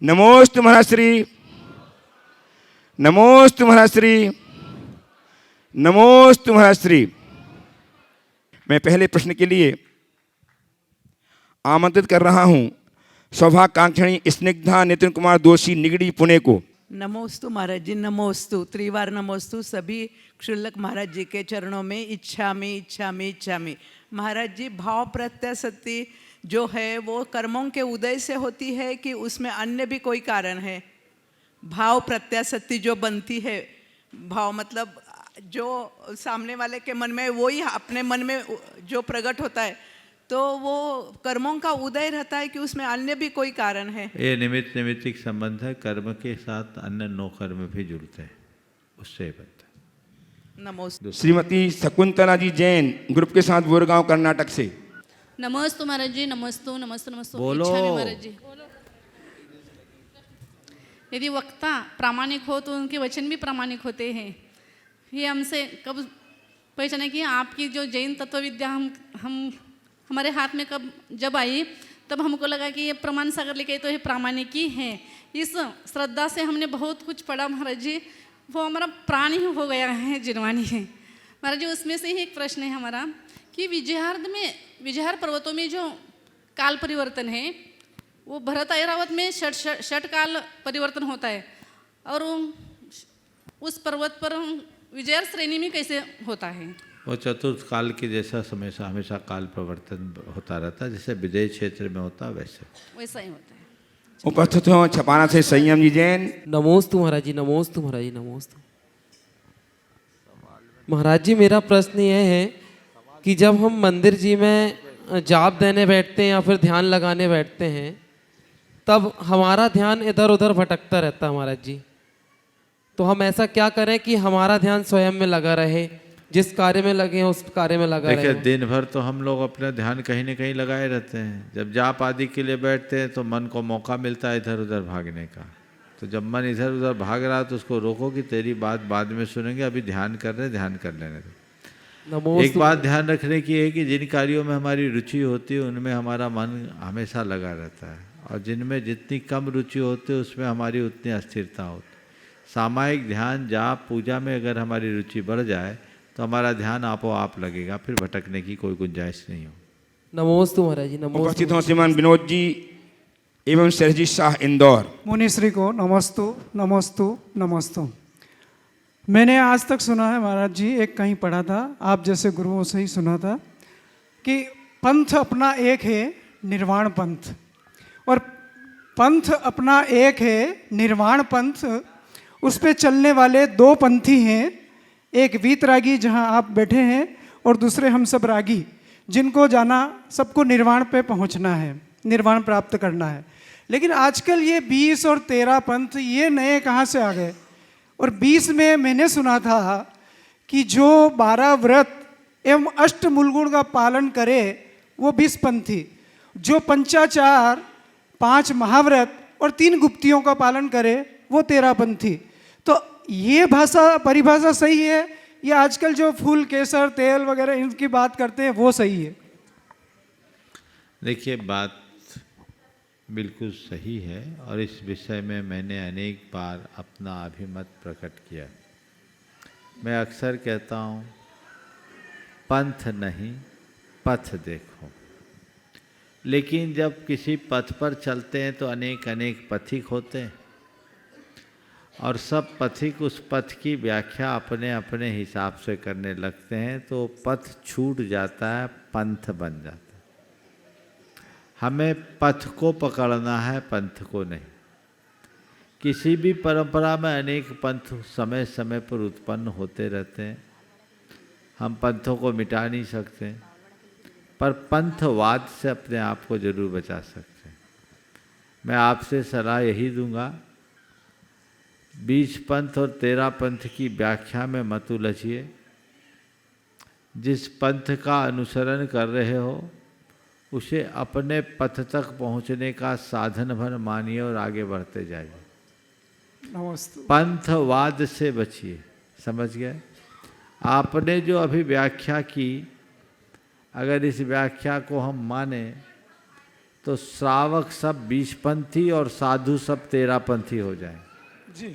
नमोस्तु महाश्री, नमोस्तु महाश्री, नमोस्तु महाश्री। मैं पहले प्रश्न के लिए आमंत्रित कर रहा हूं सौभाग्यकांक्षणी स्निग्धा नितिन कुमार दोषी, निगड़ी, पुणे को। नमोस्तु महाराज जी, नमोस्तु, त्रिवार नमोस्तु सभी क्षुल्लक महाराज जी के चरणों में। इच्छा में इच्छा में इच्छा में महाराज जी, भाव प्रत्याशक्ति जो है वो कर्मों के उदय से होती है कि उसमें अन्य भी कोई कारण है? भाव प्रत्याशक्ति जो बनती है, भाव मतलब जो सामने वाले के मन में वही अपने मन में जो प्रकट होता है, तो वो कर्मों का उदय रहता है कि उसमें अन्य भी कोई कारण है? ये निमित्त निमित्तिक संबंध है, कर्म के साथ अन्य 9 कर्म भी जुड़ते हैं, उससे बनता है। नमोस्तु। श्रीमती शकुंतला जी जैन, ग्रुप के साथ बोरगांव कर्नाटक से। नमोस्तु महाराज जी, नमोस्तु नमोस्तु नमोस्तु। बोलो। इच्छा में महाराज जी, यदि वक्ता प्रामाणिक हो तो उनके वचन भी प्रामाणिक होते हैं। ये हमसे कब पहचाने कि आपकी जो जैन तत्व विद्या हम हमारे हाथ में कब जब आई, तब हमको लगा कि ये प्रमाण सागर लेके तो ये प्रामाणिक ही है। इस श्रद्धा से हमने बहुत कुछ पढ़ा महाराज जी, वो हमारा प्राण ही हो गया है, जिनवानी है महाराज जी। उसमें से ही एक प्रश्न है हमारा कि विजयहार पर्वतों में जो काल परिवर्तन है, वो भरत ऐरावत में षट काल परिवर्तन होता है, और उस पर्वत पर विजयहार श्रेणी में कैसे होता है? वो चतुर्थ काल के जैसा हमेशा काल परिवर्तन होता रहता है, जैसे विजय क्षेत्र में होता है वैसा ही होता है। उपस्थित हो छपाना से संयम जी जैन। नमोस्तु महाराज जी, नमोस्तु महाराज जी, नमोस्तु महाराज जी। मेरा प्रश्न यह है कि जब हम मंदिर जी में जाप देने बैठते हैं या फिर ध्यान लगाने बैठते हैं, तब हमारा ध्यान इधर उधर भटकता रहता है महाराज जी। तो हम ऐसा क्या करें कि हमारा ध्यान स्वयं में लगा रहे, जिस कार्य में लगे हैं उस कार्य में लगा रहे? देखिए, दिन भर तो हम लोग अपना ध्यान कहीं न कहीं लगाए रहते हैं। जब जाप आदि के लिए बैठते हैं तो मन को मौका मिलता है इधर उधर भागने का। तो जब मन इधर उधर भाग रहा है तो उसको रोको कि तेरी बात बाद में सुनेंगे, अभी ध्यान कर रहे, ध्यान कर लेने दो। एक बात ध्यान रखने की है कि जिन कार्यों में हमारी रुचि होती है उनमें हमारा मन हमेशा लगा रहता है, और जिनमें जितनी कम रुचि होती है उसमें हमारी उतनी अस्थिरता होती है। सामायिक ध्यान, जाप, पूजा में अगर हमारी रुचि बढ़ जाए तो हमारा ध्यान आपो आप लगेगा, फिर भटकने की कोई गुंजाइश नहीं हो। नमोस्तु महाराज जी, नमोस्तु। उपस्थित हो श्रीमान विनोद जी एवं सरजीत शाह, इंदौर। मुनिश्री को नमस्तु नमस्तु नमस्तु। मैंने आज तक सुना है महाराज जी, एक कहीं पढ़ा था, आप जैसे गुरुओं से ही सुना था कि पंथ अपना एक है, निर्वाण पंथ, और पंथ अपना एक है, निर्वाण पंथ। उस पे चलने वाले 2 पंथी हैं, एक वीतरागी जहां आप बैठे हैं और दूसरे हम सब रागी, जिनको जाना सबको निर्वाण पे पहुंचना है, निर्वाण प्राप्त करना है। लेकिन आजकल ये 20 और 13 पंथ ये नए कहाँ से आ गए? और 20 में मैंने सुना था कि जो 12 व्रत एवं 8 मूलगुण का पालन करे वो 20 पंथी, जो पंचाचार, 5 महाव्रत और 3 गुप्तियों का पालन करे वो 13 पंथी। तो ये परिभाषा सही है या आजकल जो फूल, केसर, तेल वगैरह इनकी बात करते हैं वो सही है? देखिए, बात बिल्कुल सही है, और इस विषय में मैंने अनेक बार अपना अभिमत प्रकट किया। मैं अक्सर कहता हूँ, पंथ नहीं पथ देखो। लेकिन जब किसी पथ पर चलते हैं तो अनेक अनेक पथिक होते हैं, और सब पथिक उस पथ की व्याख्या अपने अपने हिसाब से करने लगते हैं, तो पथ छूट जाता है, पंथ बन जाता है। हमें पथ को पकड़ना है, पंथ को नहीं। किसी भी परंपरा में अनेक पंथ समय समय पर उत्पन्न होते रहते हैं, हम पंथों को मिटा नहीं सकते, पर पंथवाद से अपने आप को जरूर बचा सकते हैं। मैं आपसे सलाह यही दूंगा, 20 पंथ और 13 पंथ की व्याख्या में मत उलझिए। जिस पंथ का अनुसरण कर रहे हो उसे अपने पथ तक पहुंचने का साधन भर मानिए और आगे बढ़ते जाइए। पंथवाद से बचिए, समझ गए? आपने जो अभी व्याख्या की, अगर इस व्याख्या को हम माने तो श्रावक सब 20पंथी और साधु सब 13पंथी हो जाएं। जी।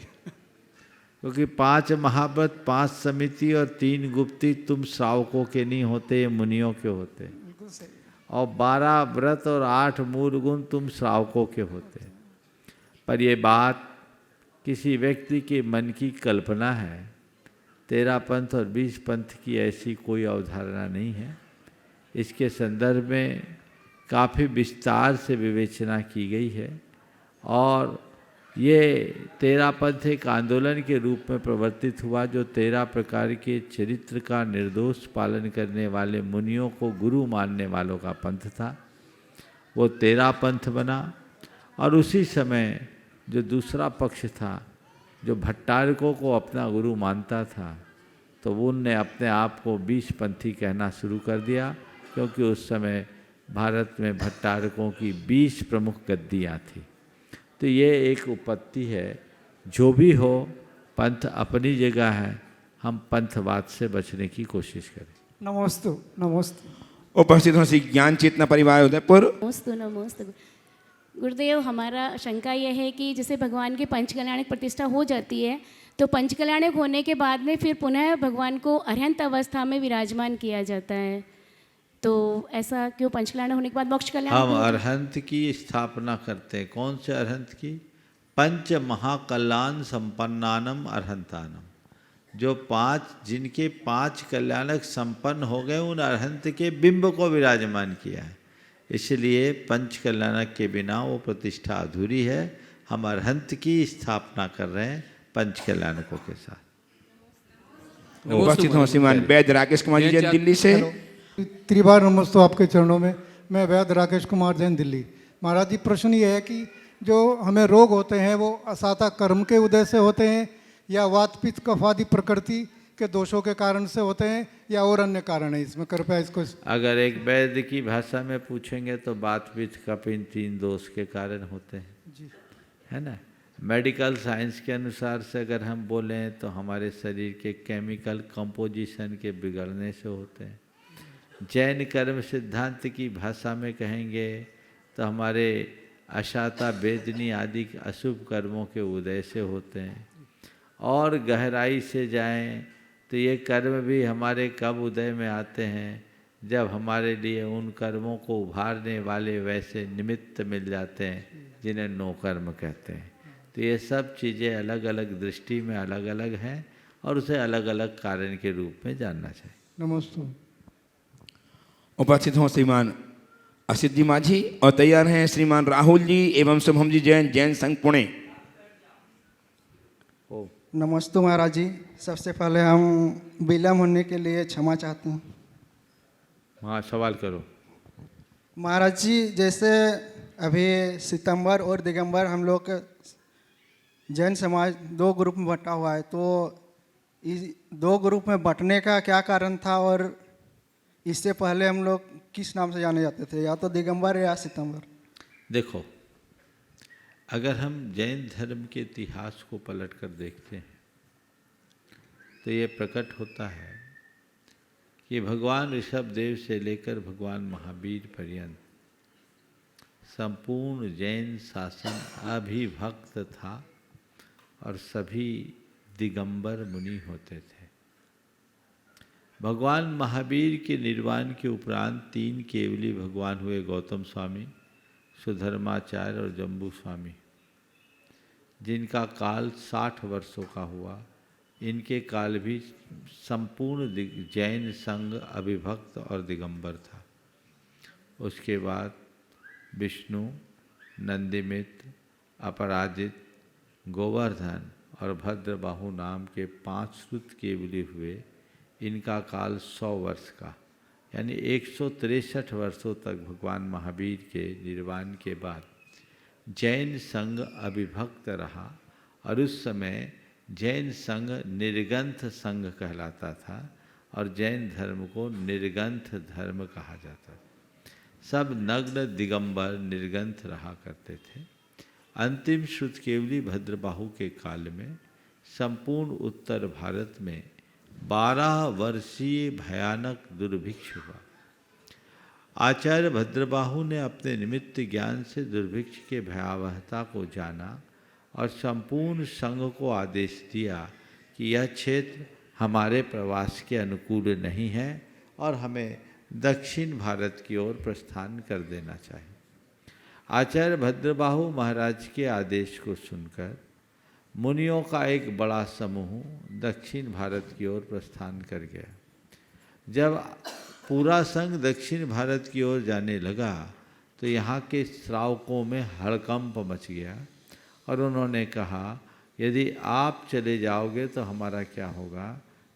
क्योंकि 5 महाव्रत, 5 समिति और 3 गुप्ती तुम श्रावकों के नहीं होते, ये मुनियों के होते। बिल्कुल सही। और 12 व्रत और 8 मूल गुण तुम श्रावकों के होते। पर ये बात किसी व्यक्ति के मन की कल्पना है। 13 पंथ और 20 पंथ की ऐसी कोई अवधारणा नहीं है। इसके संदर्भ में काफ़ी विस्तार से विवेचना की गई है और ये 13 पंथ एक आंदोलन के रूप में प्रवर्तित हुआ, जो 13 प्रकार के चरित्र का निर्दोष पालन करने वाले मुनियों को गुरु मानने वालों का पंथ था। वो 13 पंथ बना। और उसी समय जो दूसरा पक्ष था, जो भट्टारकों को अपना गुरु मानता था, तो उनने अपने आप को 20 पंथी कहना शुरू कर दिया, क्योंकि उस समय भारत में भट्टारकों की 20 प्रमुख गद्दियाँ थी। तो ये एक उपपत्ति है। जो भी हो, पंथ अपनी जगह है, हम पंथवाद से बचने की कोशिश करें। नमोस्तु नमोस्तु। उपस्थित हों श्री ज्ञान चेतना परिवार उदयपुर। नमोस्तु नमोस्तु। गुरुदेव, हमारा शंका यह है कि जैसे भगवान की पंचकल्याणिक प्रतिष्ठा हो जाती है, तो पंचकल्याणिक होने के बाद में फिर पुनः भगवान को अरहंत अवस्था में विराजमान किया जाता है, तो ऐसा क्यों? पंचकल्याण होने के बाद मोक्ष कल्याण हम अरहंत की स्थापना करते हैं। कौन से अरहंत की? पंच महाकल्याण संपन्नानम अरहंतानम। जो 5, जिनके 5 कल्याणक संपन्न हो गए, उन अरहंत के बिंब को विराजमान किया है। इसलिए पंच कल्याणक के बिना वो प्रतिष्ठा अधूरी है। हम अरहंत की स्थापना कर रहे हैं पंच कल्याणकों के साथ। उपस्थित हों श्रीमान वैद्य राकेश कुमार जी जैन दिल्ली से। त्रिबार नमस्ते आपके चरणों में। मैं वैद्य राकेश कुमार जैन दिल्ली। महाराज जी, प्रश्न ये है कि जो हमें रोग होते हैं वो असाता कर्म के उदय से होते हैं, या वात पित्त कफ आदि प्रकृति के दोषों के कारण से होते हैं, या और अन्य कारण है? इसमें कृपया इसको। अगर एक वैद्य की भाषा में पूछेंगे तो वात पित्त कफ इन 3 दोष के कारण होते हैं जी, है ना। मेडिकल साइंस के अनुसार से अगर हम बोलें तो हमारे शरीर के केमिकल कंपोजिशन के बिगड़ने से होते हैं। जैन कर्म सिद्धांत की भाषा में कहेंगे तो हमारे अशाता वेदनी आदि अशुभ कर्मों के उदय से होते हैं। और गहराई से जाएं तो ये कर्म भी हमारे कब उदय में आते हैं, जब हमारे लिए उन कर्मों को उभारने वाले वैसे निमित्त मिल जाते हैं जिन्हें नो कर्म कहते हैं। तो ये सब चीज़ें अलग अलग दृष्टि में अलग अलग हैं और उसे अलग अलग कारण के रूप में जानना चाहिए। नमस्ते। उपस्थित हों श्रीमान असिद्धि माझी और तैयार हैं श्रीमान राहुल जी एवं शुभम जी जैन, जैन संघ पुणे। नमस्ते महाराज जी। सबसे पहले हम विलम्ब होने के लिए क्षमा चाहते हैं। हाँ, सवाल करो। महाराज जी, जैसे अभी सितंबर और दिगंबर हम लोग जैन समाज 2 ग्रुप में बंटा हुआ है, तो इस 2 ग्रुप में बंटने का क्या कारण था, और इससे पहले हम लोग किस नाम से जाने जाते थे, या तो दिगंबर या सितंबर? देखो, अगर हम जैन धर्म के इतिहास को पलट कर देखते हैं तो ये प्रकट होता है कि भगवान ऋषभदेव से लेकर भगवान महावीर पर्यंत संपूर्ण जैन शासन अभिभक्त था और सभी दिगंबर मुनि होते थे। भगवान महावीर के निर्वाण के उपरांत 3 केवली भगवान हुए, गौतम स्वामी, सुधर्माचार्य और जम्बू स्वामी, जिनका काल 60 वर्षों का हुआ। इनके काल भी संपूर्ण जैन संघ अभिभक्त और दिगंबर था। उसके बाद विष्णु, नंदिमित्र, अपराजित, गोवर्धन और भद्रबाहु नाम के 5 श्रुत केवली हुए। इनका काल 100 वर्ष का, यानी 163 वर्षों तक भगवान महावीर के निर्वाण के बाद जैन संघ अभिभक्त रहा। और उस समय जैन संघ निर्गंथ संघ कहलाता था और जैन धर्म को निर्गंथ धर्म कहा जाता था। सब नग्न दिगंबर निर्गंथ रहा करते थे। अंतिम श्रुत केवली भद्रबाहु के काल में संपूर्ण उत्तर भारत में 12 वर्षीय भयानक दुर्भिक्ष हुआ। आचार्य भद्रबाहु ने अपने निमित्त ज्ञान से दुर्भिक्ष के भयावहता को जाना और संपूर्ण संघ को आदेश दिया कि यह क्षेत्र हमारे प्रवास के अनुकूल नहीं है और हमें दक्षिण भारत की ओर प्रस्थान कर देना चाहिए। आचार्य भद्रबाहु महाराज के आदेश को सुनकर मुनियों का एक बड़ा समूह दक्षिण भारत की ओर प्रस्थान कर गया। जब पूरा संघ दक्षिण भारत की ओर जाने लगा तो यहाँ के श्रावकों में हड़कंप मच गया और उन्होंने कहा, यदि आप चले जाओगे तो हमारा क्या होगा?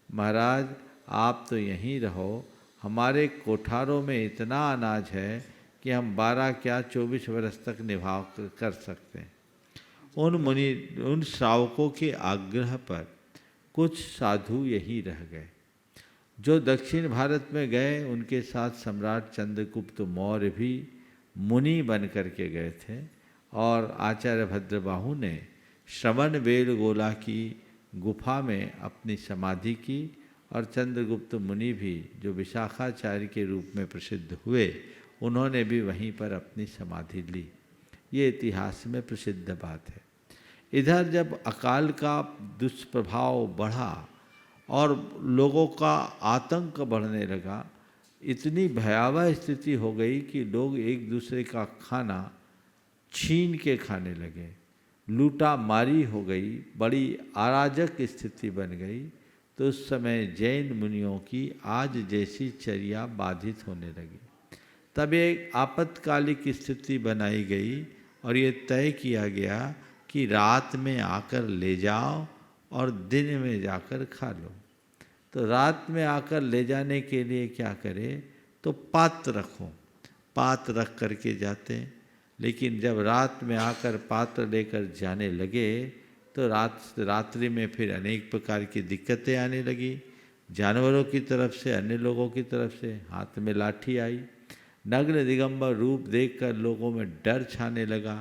महाराज, आप तो यहीं रहो, हमारे कोठारों में इतना अनाज है कि हम 12 क्या 24 वर्ष तक निभाव कर सकते हैं। उन श्रावकों के आग्रह पर कुछ साधु यहीं रह गए। जो दक्षिण भारत में गए उनके साथ सम्राट चंद्रगुप्त मौर्य भी मुनि बन करके गए थे और आचार्य भद्रबाहु ने श्रवण बेलगोला की गुफा में अपनी समाधि की और चंद्रगुप्त मुनि भी, जो विशाखाचार्य के रूप में प्रसिद्ध हुए, उन्होंने भी वहीं पर अपनी समाधि ली। ये इतिहास में प्रसिद्ध बात है। इधर जब अकाल का दुष्प्रभाव बढ़ा और लोगों का आतंक बढ़ने लगा, इतनी भयावह स्थिति हो गई कि लोग एक दूसरे का खाना छीन के खाने लगे, लूटा मारी हो गई, बड़ी अराजक स्थिति बन गई। तो उस समय जैन मुनियों की आज जैसी चर्या बाधित होने लगी। तब एक आपातकालिक स्थिति बनाई गई और ये तय किया गया कि रात में आकर ले जाओ और दिन में जाकर खा लो। तो रात में आकर ले जाने के लिए क्या करें, तो पात्र रखो, पात्र रख करके जाते हैं। लेकिन जब रात में आकर पात्र लेकर जाने लगे तो रात्रि में फिर अनेक प्रकार की दिक्कतें आने लगी। जानवरों की तरफ से, अन्य लोगों की तरफ से। हाथ में लाठी आई, नग्न दिगंबर रूप देखकर लोगों में डर छाने लगा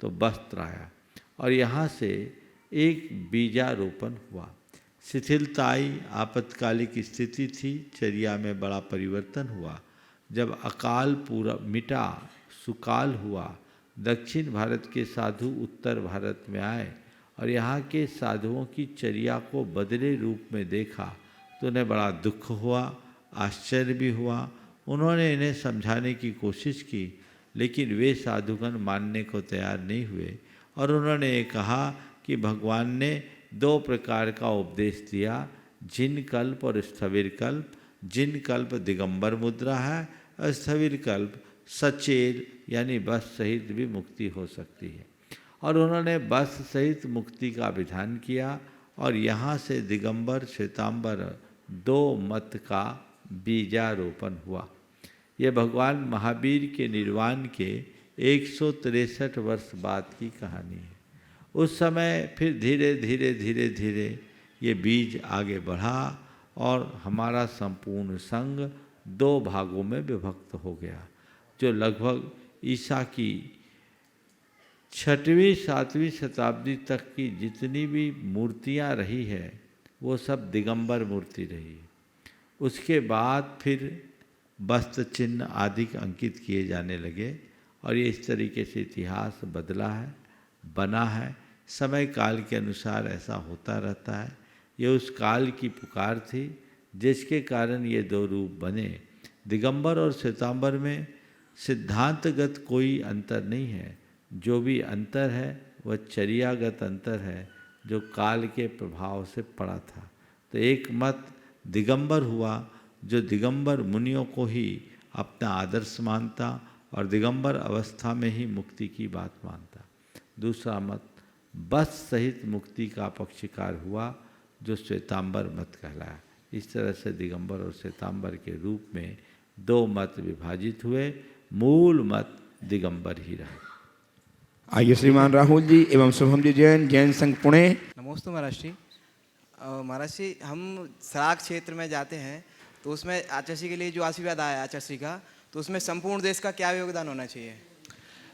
तो वस्त्र आया और यहाँ से एक बीजारोपण हुआ। शिथिलता आई, आपातकालिक स्थिति थी, चर्या में बड़ा परिवर्तन हुआ। जब अकाल पूरा मिटा, सुकाल हुआ, दक्षिण भारत के साधु उत्तर भारत में आए और यहाँ के साधुओं की चर्या को बदले रूप में देखा तो उन्हें बड़ा दुख हुआ, आश्चर्य भी हुआ। उन्होंने इन्हें समझाने की कोशिश की, लेकिन वे साधुगण मानने को तैयार नहीं हुए और उन्होंने ये कहा कि भगवान ने 2 प्रकार का उपदेश दिया, जिन कल्प और स्थविर कल्प। जिन कल्प दिगंबर मुद्रा है और स्थविर कल्प सचेल यानी बस सहित भी मुक्ति हो सकती है। और उन्होंने बस सहित मुक्ति का विधान किया और यहाँ से दिगंबर श्वेतांबर 2 मत का बीजारोपण हुआ। यह भगवान महावीर के निर्वाण के 163 वर्ष बाद की कहानी है। उस समय फिर धीरे धीरे धीरे धीरे ये बीज आगे बढ़ा और हमारा संपूर्ण संघ 2 भागों में विभक्त हो गया, जो लगभग ईसा की 6वीं 7वीं शताब्दी तक की जितनी भी मूर्तियाँ रही है वो सब दिगंबर मूर्ति रही है। उसके बाद फिर वस्त्र चिन्ह आदि अंकित किए जाने लगे और ये इस तरीके से इतिहास बदला है, बना है। समय काल के अनुसार ऐसा होता रहता है। ये उस काल की पुकार थी जिसके कारण ये 2 रूप बने। दिगंबर और श्वेतांबर में सिद्धांतगत कोई अंतर नहीं है। जो भी अंतर है वह चर्यागत अंतर है जो काल के प्रभाव से पड़ा था। तो एक मत दिगंबर हुआ जो दिगंबर मुनियों को ही अपना आदर्श मानता और दिगंबर अवस्था में ही मुक्ति की बात मानता। दूसरा मत बस सहित मुक्ति का पक्षकार हुआ जो श्वेतांबर मत कहलाया। इस तरह से दिगंबर और श्वेतांबर के रूप में 2 मत विभाजित हुए। मूल मत दिगंबर ही रहा। आइए श्रीमान राहुल जी एवं शुभम जी जैन, जैन संघ पुणे। नमस्ते महाराज जी। महाराज जी, हम सराग क्षेत्र में जाते हैं तो उसमें आचार्य श्री के लिए जो आशीर्वाद आया आचार्य श्री का, तो उसमें संपूर्ण देश का क्या योगदान होना चाहिए?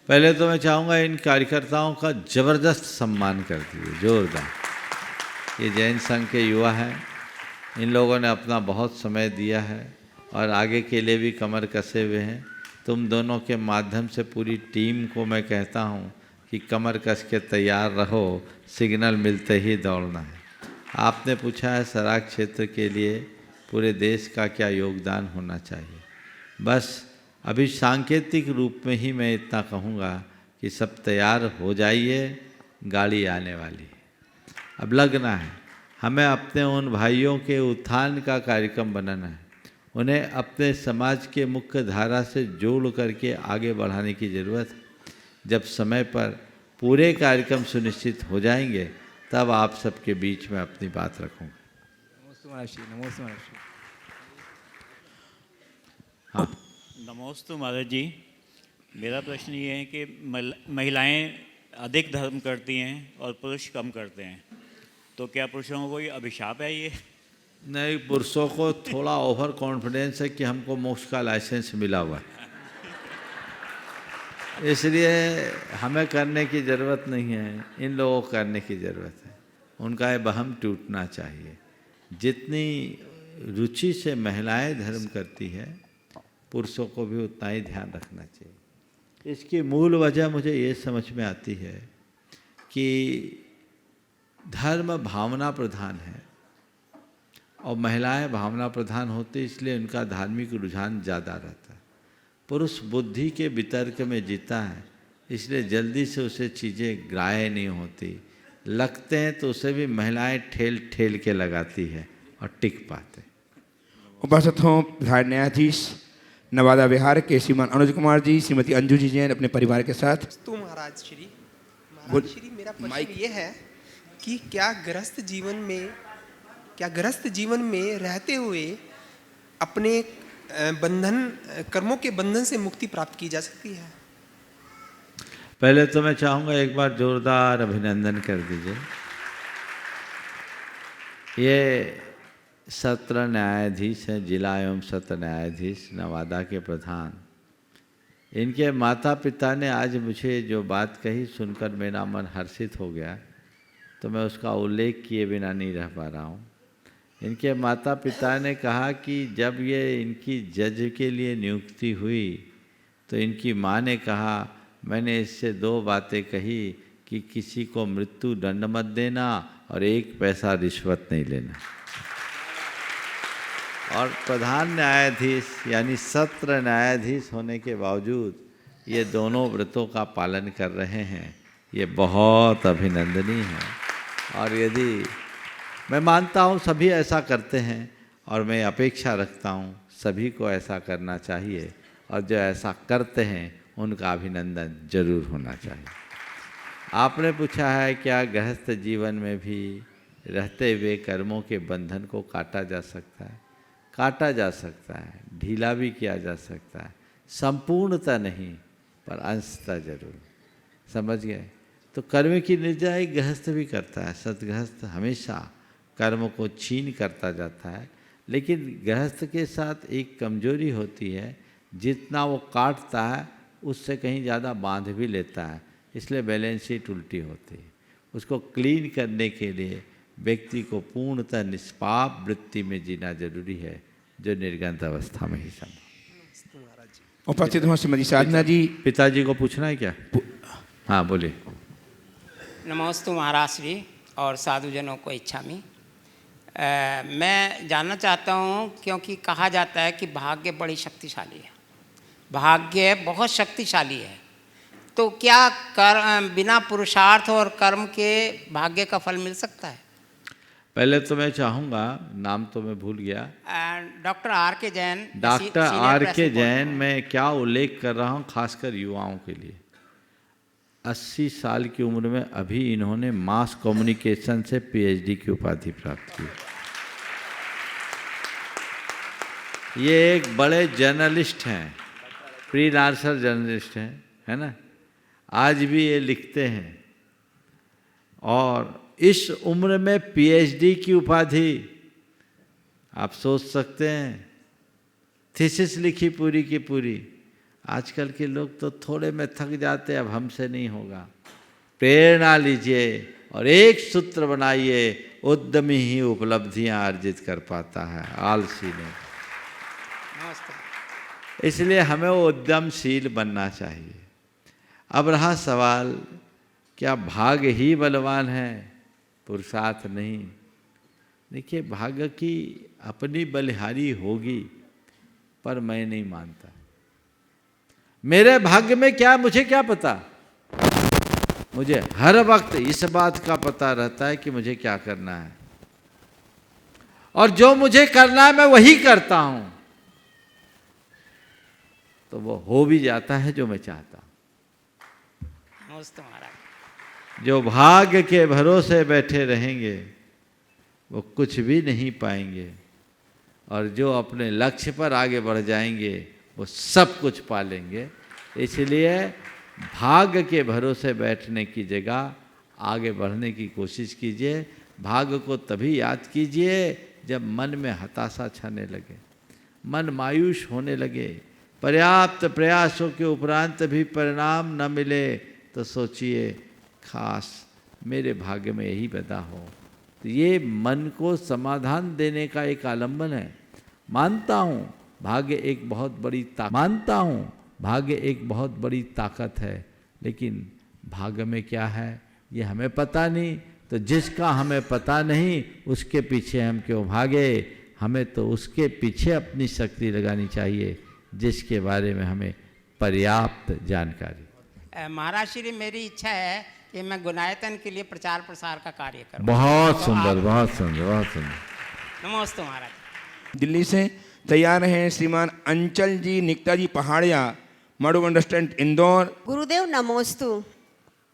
पहले तो मैं चाहूँगा इन कार्यकर्ताओं का जबरदस्त सम्मान कर दीजिए, जोरदार। ये जैन संघ के युवा हैं, इन लोगों ने अपना बहुत समय दिया है और आगे के लिए भी कमर कसे हुए हैं। तुम दोनों के माध्यम से पूरी टीम को मैं कहता हूँ कि कमर कस के तैयार रहो, सिग्नल मिलते ही दौड़ना है। आपने पूछा है सराक क्षेत्र के लिए पूरे देश का क्या योगदान होना चाहिए। बस अभी सांकेतिक रूप में ही मैं इतना कहूँगा कि सब तैयार हो जाइए, गाड़ी आने वाली है। अब लगना है, हमें अपने उन भाइयों के उत्थान का कार्यक्रम बनाना है, उन्हें अपने समाज के मुख्य धारा से जोड़ करके आगे बढ़ाने की ज़रूरत है। जब समय पर पूरे कार्यक्रम सुनिश्चित हो जाएंगे तब आप सबके बीच में अपनी बात रखूँगा। हाँ, नमोस्तु महाराज जी। मेरा प्रश्न ये है कि महिलाएं अधिक धर्म करती हैं और पुरुष कम करते हैं, तो क्या पुरुषों को कोई अभिशाप है ये? नहीं, पुरुषों को थोड़ा ओवर कॉन्फिडेंस है कि हमको मोक्ष का लाइसेंस मिला हुआ है, इसलिए हमें करने की ज़रूरत नहीं है, इन लोगों को करने की ज़रूरत है। उनका ये वहम टूटना चाहिए। जितनी रुचि से महिलाएं धर्म करती है, पुरुषों को भी उतना ही ध्यान रखना चाहिए। इसकी मूल वजह मुझे ये समझ में आती है कि धर्म भावना प्रधान है और महिलाएं भावना प्रधान होती, इसलिए उनका धार्मिक रुझान ज़्यादा रहता है। पुरुष बुद्धि के वितर्क में जीता है, इसलिए जल्दी से उसे चीज़ें ग्राह्य नहीं होती, लगते हैं तो उसे भी महिलाएं ठेल ठेल के लगाती है और टिक पाते। उपस्थित हों प्रधान न्यायाधीश नवादा विहार के श्रीमान अनुज कुमार जी, श्रीमती अंजू जी जैन अपने परिवार के साथ। तो महाराज श्री मेरा प्रश्न ये है कि क्या गृहस्थ जीवन में रहते हुए अपने कर्मों के बंधन से मुक्ति प्राप्त की जा सकती है? पहले तो मैं चाहूँगा एक बार जोरदार अभिनंदन कर दीजिए। ये सत्र न्यायाधीश हैं, जिला एवं सत्र न्यायाधीश नवादा के प्रधान। इनके माता पिता ने आज मुझे जो बात कही सुनकर मेरा मन हर्षित हो गया, तो मैं उसका उल्लेख किए बिना नहीं रह पा रहा हूँ। इनके माता पिता ने कहा कि जब ये इनकी जज के लिए नियुक्ति हुई तो इनकी माँ ने कहा, मैंने इससे 2 बातें कही कि किसी को मृत्यु दंड मत देना और 1 पैसा रिश्वत नहीं लेना। और प्रधान न्यायाधीश यानी सत्र न्यायाधीश होने के बावजूद ये दोनों व्रतों का पालन कर रहे हैं, ये बहुत अभिनंदनीय है। और यदि मैं मानता हूँ सभी ऐसा करते हैं और मैं अपेक्षा रखता हूँ सभी को ऐसा करना चाहिए, और जो ऐसा करते हैं उनका अभिनंदन जरूर होना चाहिए। आपने पूछा है क्या गृहस्थ जीवन में भी रहते हुए कर्मों के बंधन को काटा जा सकता है? काटा जा सकता है, ढीला भी किया जा सकता है, संपूर्णतः नहीं पर अंशतः जरूर। समझ गए? तो कर्म की निर्जय गृहस्थ भी करता है। सतगृहस्थ हमेशा कर्म को छीन करता जाता है, लेकिन गृहस्थ के साथ एक कमजोरी होती है, जितना वो काटता है उससे कहीं ज़्यादा बांध भी लेता है, इसलिए बैलेंस शीट उल्टी होती है। उसको क्लीन करने के लिए व्यक्ति को पूर्णतः निष्पाप वृत्ति में जीना जरूरी है, जो निर्गंत अवस्था में ही संभव। उपस्थित हों श्रीमती साधना जी। पिताजी को पूछना है क्या? हाँ बोलिए। नमोस्तु महाराज श्री और साधुजनों को इच्छामि। मैं जानना चाहता हूँ, क्योंकि कहा जाता है कि भाग्य बड़ी शक्तिशाली है, भाग्य बहुत शक्तिशाली है, तो क्या बिना पुरुषार्थ और कर्म के भाग्य का फल मिल सकता है? पहले तो मैं चाहूँगा, नाम तो मैं भूल गया, डॉक्टर आर के जैन। डॉक्टर आर के जैन। मैं क्या उल्लेख कर रहा हूँ खासकर युवाओं के लिए। 80 साल की उम्र में अभी इन्होंने मास कम्युनिकेशन से पीएचडी की उपाधि प्राप्त की। ये एक बड़े जर्नलिस्ट हैं, फ्रीलांसर जर्नलिस्ट हैं, है ना। आज भी ये लिखते हैं और इस उम्र में पीएचडी की उपाधि, आप सोच सकते हैं, थीसिस लिखी पूरी की पूरी। आजकल के लोग तो थोड़े में थक जाते, अब हमसे नहीं होगा। प्रेरणा लीजिए और एक सूत्र बनाइए, उद्यमी ही उपलब्धियां अर्जित कर पाता है, आलसी नहीं। इसलिए हमें वो उद्यमशील बनना चाहिए। अब रहा सवाल, क्या भाग्य ही बलवान है, पुरुषार्थ नहीं? देखिए, भाग्य की अपनी बलिहारी होगी, पर मैं नहीं मानता। मेरे भाग्य में क्या, मुझे क्या पता? मुझे हर वक्त इस बात का पता रहता है कि मुझे क्या करना है, और जो मुझे करना है मैं वही करता हूं, तो वो हो भी जाता है जो मैं चाहता हूं। नमस्ते महाराज। जो भाग्य के भरोसे बैठे रहेंगे वो कुछ भी नहीं पाएंगे, और जो अपने लक्ष्य पर आगे बढ़ जाएंगे वो सब कुछ पा लेंगे। इसलिए भाग्य के भरोसे बैठने की जगह आगे बढ़ने की कोशिश कीजिए। भाग्य को तभी याद कीजिए जब मन में हताशा छाने लगे, मन मायूस होने लगे, पर्याप्त प्रयासों के उपरांत भी परिणाम न मिले, तो सोचिए खास मेरे भाग्य में यही पैदा हो। तो ये मन को समाधान देने का एक आलम्बन है। मानता हूँ भाग्य एक बहुत बड़ी ताकत है, लेकिन भाग्य में क्या है ये हमें पता नहीं। तो जिसका हमें पता नहीं उसके पीछे हम क्यों भागे? हमें तो उसके पीछे अपनी शक्ति लगानी चाहिए जिसके बारे में हमें पर्याप्त जानकारी। महाराज श्री, मेरी इच्छा है कि मैं गुणायतन के लिए प्रचार प्रसार का कार्य करूं। बहुत सुंदर, बहुत सुंदर, बहुत सुंदर। नमस्ते महाराज। दिल्ली से तैयार हैं श्रीमान अंचल जी निकता जी पहाड़िया, मडू अंडरस्टैंड इंदौर। गुरुदेव नमोस्तु।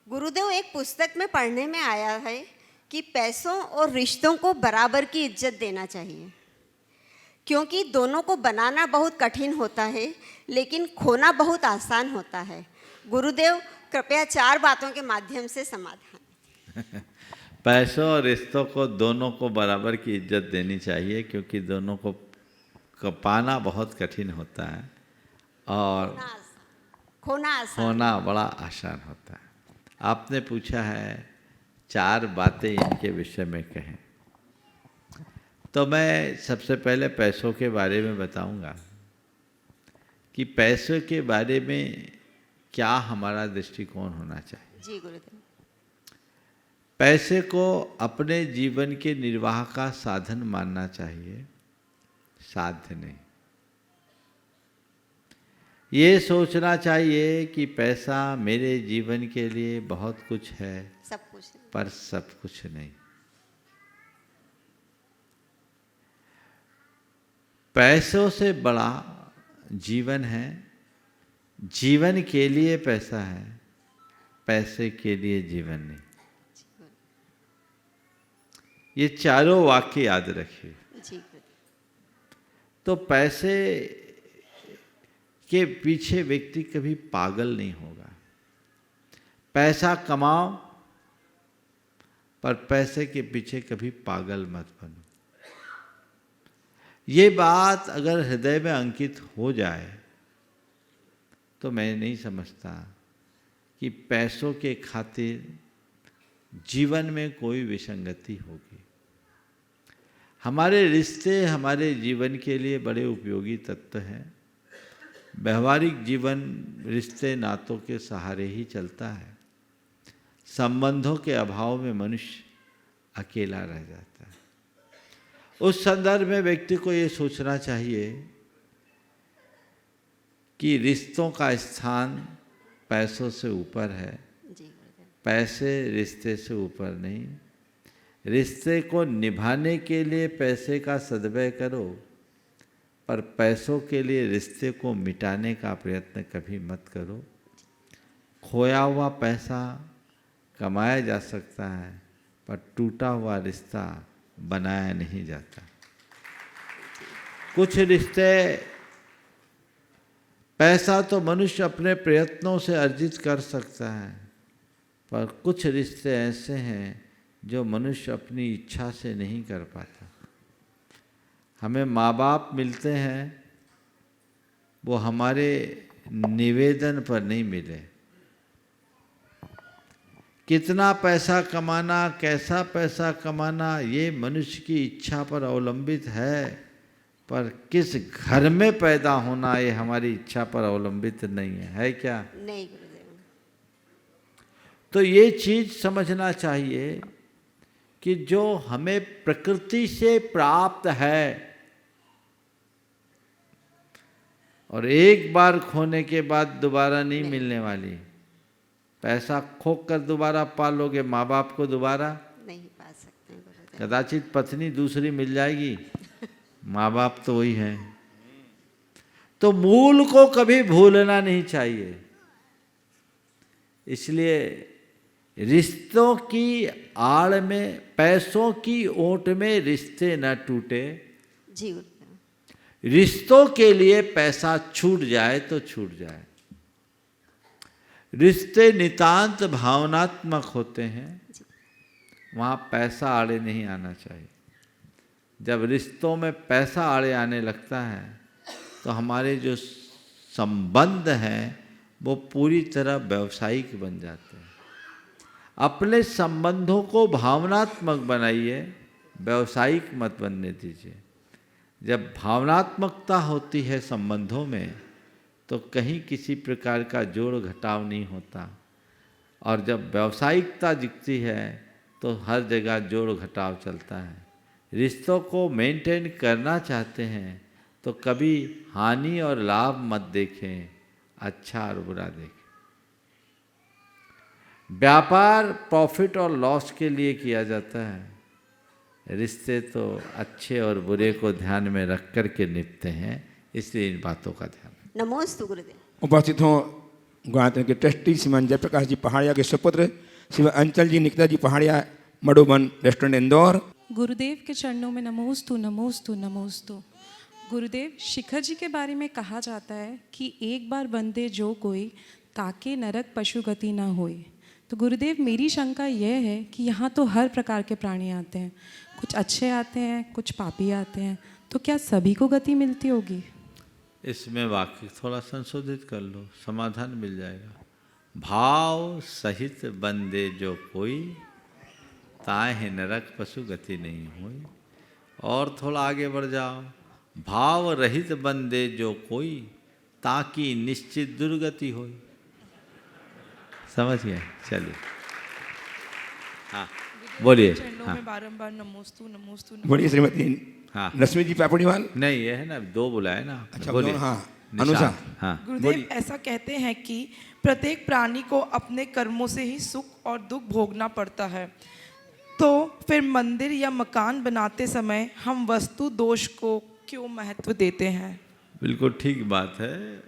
गुरुदेव, एक पुस्तक में पढ़ने में आया है कि पैसों और रिश्तों को बराबर की इज्जत देना चाहिए, क्योंकि दोनों को बनाना बहुत कठिन होता है लेकिन खोना बहुत आसान होता है। गुरुदेव, कृपया 4 बातों के माध्यम से समाधान। पैसों और रिश्तों को दोनों को बराबर की इज्जत देनी चाहिए, क्योंकि दोनों को पाना बहुत कठिन होता है और खोना बड़ा आसान होता है। आपने पूछा है 4 बातें इनके विषय में कहें, तो मैं सबसे पहले पैसों के बारे में बताऊंगा कि पैसों के बारे में क्या हमारा दृष्टिकोण होना चाहिए। जी गुरुदेव। पैसे को अपने जीवन के निर्वाह का साधन मानना चाहिए, साध्य नहीं। ये सोचना चाहिए कि पैसा मेरे जीवन के लिए बहुत कुछ है, सब कुछ, पर सब कुछ नहीं। पैसों से बड़ा जीवन है, जीवन के लिए पैसा है, पैसे के लिए जीवन नहीं। ये चारों वाक्य याद रखिए। तो पैसे के पीछे व्यक्ति कभी पागल नहीं होगा। पैसा कमाओ, पर पैसे के पीछे कभी पागल मत बनो। ये बात अगर हृदय में अंकित हो जाए तो मैं नहीं समझता कि पैसों के खातिर जीवन में कोई विसंगति होगी। हमारे रिश्ते हमारे जीवन के लिए बड़े उपयोगी तत्व हैं। व्यवहारिक जीवन रिश्ते नातों के सहारे ही चलता है। संबंधों के अभाव में मनुष्य अकेला रह जाता है। उस संदर्भ में व्यक्ति को ये सोचना चाहिए कि रिश्तों का स्थान पैसों से ऊपर है, पैसे रिश्ते से ऊपर नहीं। रिश्ते को निभाने के लिए पैसे का सद्व्यय करो, पर पैसों के लिए रिश्ते को मिटाने का प्रयत्न कभी मत करो। खोया हुआ पैसा कमाया जा सकता है, पर टूटा हुआ रिश्ता बनाया नहीं जाता। कुछ रिश्ते, पैसा तो मनुष्य अपने प्रयत्नों से अर्जित कर सकता है, पर कुछ रिश्ते ऐसे हैं जो मनुष्य अपनी इच्छा से नहीं कर पाता। हमें माँ बाप मिलते हैं, वो हमारे निवेदन पर नहीं मिले। कितना पैसा कमाना, कैसा पैसा कमाना, ये मनुष्य की इच्छा पर अवलंबित है, पर किस घर में पैदा होना ये हमारी इच्छा पर अवलंबित नहीं है क्या? नहीं गुरुदेव। तो ये चीज समझना चाहिए कि जो हमें प्रकृति से प्राप्त है और एक बार खोने के बाद दोबारा नहीं मिलने वाली। पैसा खोकर दोबारा पालोगे, माँ बाप को दोबारा नहीं पा सकते हैं गुरुदेव। कदाचित पत्नी दूसरी मिल जाएगी, माँ बाप तो वही हैं। तो मूल को कभी भूलना नहीं चाहिए। इसलिए रिश्तों की आड़ में, पैसों की ओट में रिश्ते न टूटे। जी गुरुदेव। रिश्तों के लिए पैसा छूट जाए तो छूट जाए। रिश्ते नितांत भावनात्मक होते हैं, वहाँ पैसा आड़े नहीं आना चाहिए। जब रिश्तों में पैसा आड़े आने लगता है तो हमारे जो संबंध हैं वो पूरी तरह व्यावसायिक बन जाते हैं। अपने संबंधों को भावनात्मक बनाइए, व्यावसायिक मत बनने दीजिए। जब भावनात्मकता होती है संबंधों में तो कहीं किसी प्रकार का जोड़ घटाव नहीं होता, और जब व्यावसायिकता दिखती है तो हर जगह जोड़ घटाव चलता है। रिश्तों को मेंटेन करना चाहते हैं तो कभी हानि और लाभ मत देखें, अच्छा और बुरा देखें। व्यापार प्रॉफिट और लॉस के लिए किया जाता है, रिश्ते तो अच्छे और बुरे को ध्यान में रख कर के निपटते हैं, इसलिए इन बातों का ध्यान। नमोस्तु गुरुदेव। उपस्थित हों गुवाहाटी के ट्रस्टी श्रीमान जयप्रकाश जी पहाड़िया के सुपुत्र श्रीमान अंचल जी निकिता जी पहाड़िया, मडोबन रेस्टोरेंट इंदौर। गुरुदेव के चरणों में नमोस्तु नमोस्तु नमोस्तु। गुरुदेव, शिखर जी के बारे में कहा जाता है कि एक बार बंदे जो कोई ताके नरक पशु गति न होए। तो गुरुदेव, मेरी शंका यह है कि यहाँ तो हर प्रकार के प्राणी आते हैं, कुछ अच्छे आते हैं, कुछ पापी आते हैं, तो क्या सभी को गति मिलती होगी? इसमें वाक्य थोड़ा संशोधित कर लो, समाधान मिल जाएगा। भाव सहित बंदे जो कोई, ताहे नरक पशु गति नहीं हुई। और थोड़ा आगे बढ़ जाओ, भाव रहित बंदे जो कोई, ताकि निश्चित दुर्गति होई। समझ गए? चलिए, हाँ बोलिए। चरणों में बारंबार नमोस्तु नमोस्तु। बोलिए श्रीमती हाँ रश्मि जी पापड़ीवाल। नहीं, ये है ना, दो बुलाए ना। अच्छा बोलिए। हाँ निशान। अनुजा। हाँ गुरुदेव, ऐसा कहते हैं कि प्रत्येक प्राणी को अपने कर्मों से ही सुख और दुख भोगना पड़ता है, तो फिर मंदिर या मकान बनाते समय हम वस्तु दोष को क्यों महत्व देते हैं? बिल्कुल ठीक बात है।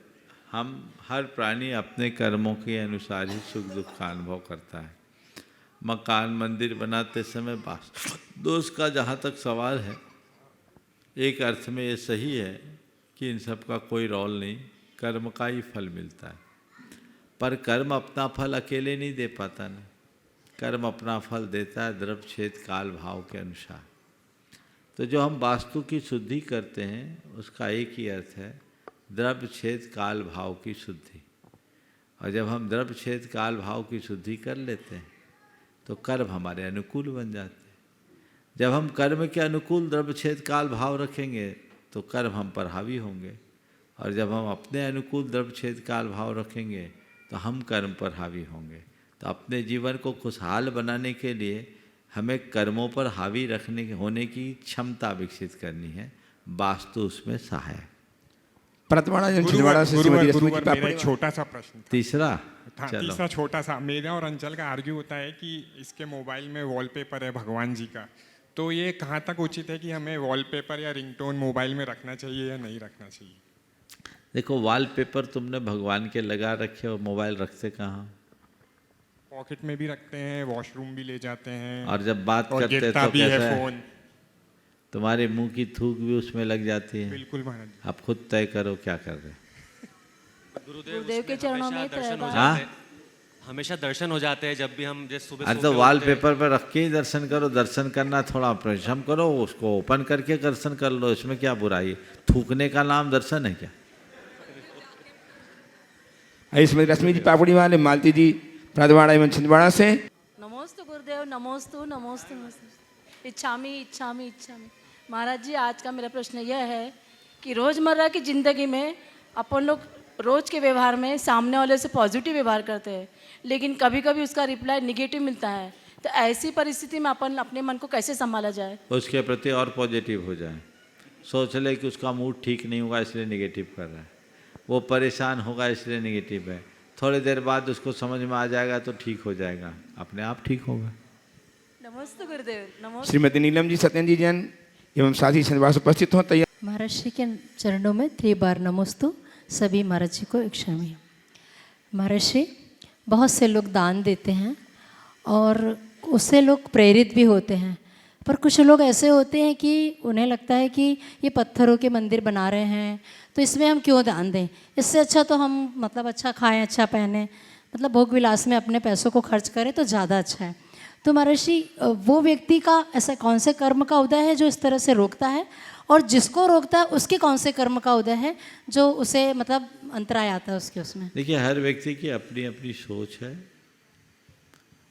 हम हर प्राणी अपने कर्मों के अनुसार ही सुख दुख का अनुभव करता है। मकान मंदिर बनाते समय दोष का जहाँ तक सवाल है, एक अर्थ में ये सही है कि इन सब का कोई रोल नहीं, कर्म का ही फल मिलता है। पर कर्म अपना फल अकेले नहीं दे पाता ना, कर्म अपना फल देता है द्रव्य छेद काल भाव के अनुसार। तो जो हम वास्तु की शुद्धि करते हैं उसका एक ही अर्थ है, द्रव्य छेद काल भाव की शुद्धि। और जब हम द्रव्य छेद काल भाव की शुद्धि कर लेते हैं तो कर्म हमारे अनुकूल बन जाते हैं। जब हम कर्म के अनुकूल द्रव्य छेद काल भाव रखेंगे तो कर्म हम पर हावी होंगे, और जब हम अपने अनुकूल द्रव्य छेद काल भाव रखेंगे तो हम कर्म पर हावी होंगे। तो अपने जीवन को खुशहाल बनाने के लिए हमें कर्मों पर हावी होने की क्षमता विकसित करनी है, वास्तु उसमें सहायक। छोटा सा प्रश्न। तीसरा? हाँ, चलो। तीसरा छोटा सा। मेरा और अंचल का आर्ग्यू होता है कि इसके मोबाइल में वॉलपेपर है भगवान जी का, तो ये कहाँ तक उचित है कि हमें वॉलपेपर या रिंगटोन मोबाइल में रखना चाहिए या नहीं रखना चाहिए? देखो, वॉलपेपर तुमने भगवान के लगा रखे और मोबाइल रखते कहाँ? पॉकेट में भी रखते हैं, वॉशरूम भी ले जाते हैं, और जब बात और करते गिरता तो भी कैसा है है? फोन। तुम्हारे मुंह की थूक भी उसमें लग जाती है। बिल्कुल महाराज जी। आप खुद तय करो क्या कर रहे। गुरुदेव के चरणों में दर्शन हो हाँ? जाते हैं, हमेशा दर्शन हो जाते हैं जब भी हम जैसे सुबह अरे तो वॉलपेपर पर रख के ही दर्शन करो। दर्शन करना थोड़ा परिश्रम करो, उसको ओपन करके दर्शन कर लो, इसमें क्या बुराई है? थूकने का नाम दर्शन है क्या? इसमें रश्मि जी पापड़ीवाल, मालती जी प्रातवाड़ा एवं छिंदवाड़ा से। नमोस्तु गुरुदेव, नमोस्तु नमोस्तु नमोस्तु। इच्छामी इच्छामी इच्छामी। महाराज जी, आज का मेरा प्रश्न यह है कि रोज़मर्रा की ज़िंदगी में अपन लोग रोज़ के व्यवहार में सामने वाले से पॉजिटिव व्यवहार करते हैं, लेकिन कभी कभी उसका रिप्लाई निगेटिव मिलता है। तो ऐसी परिस्थिति में अपन अपने मन को कैसे संभाला जाए? उसके प्रति और पॉजिटिव हो जाए। सोच ले कि उसका मूड ठीक नहीं होगा इसलिए निगेटिव कर रहा है, वो परेशान होगा इसलिए निगेटिव है। थोड़ी देर बाद उसको समझ में आ जाएगा तो ठीक हो जाएगा, अपने आप ठीक होगा। नमस्ते गुरुदेव। नमस्ते। श्रीमती नीलम जी, सत्येंद्र जी जैन एवं साथी संवाद उपस्थित हों तैयार। महाराज जी के चरणों में 3 बार नमोस्तु। सभी महाराज जी को इच्छामी। महाराज जी, बहुत से लोग दान देते हैं और उससे लोग प्रेरित भी होते हैं, पर कुछ लोग ऐसे होते हैं कि उन्हें लगता है कि ये पत्थरों के मंदिर बना रहे हैं तो इसमें हम क्यों दान दें, इससे अच्छा तो हम मतलब अच्छा खाएं, अच्छा पहने, मतलब भोग विलास में अपने पैसों को खर्च करें तो ज़्यादा अच्छा है। तो महर्षि, वो व्यक्ति का ऐसा कौन से कर्म का उदय है जो इस तरह से रोकता है, और जिसको रोकता है उसके कौन से कर्म का उदय है जो उसे मतलब अंतराय आता है उसके उसमें? देखिए, हर व्यक्ति की अपनी अपनी सोच है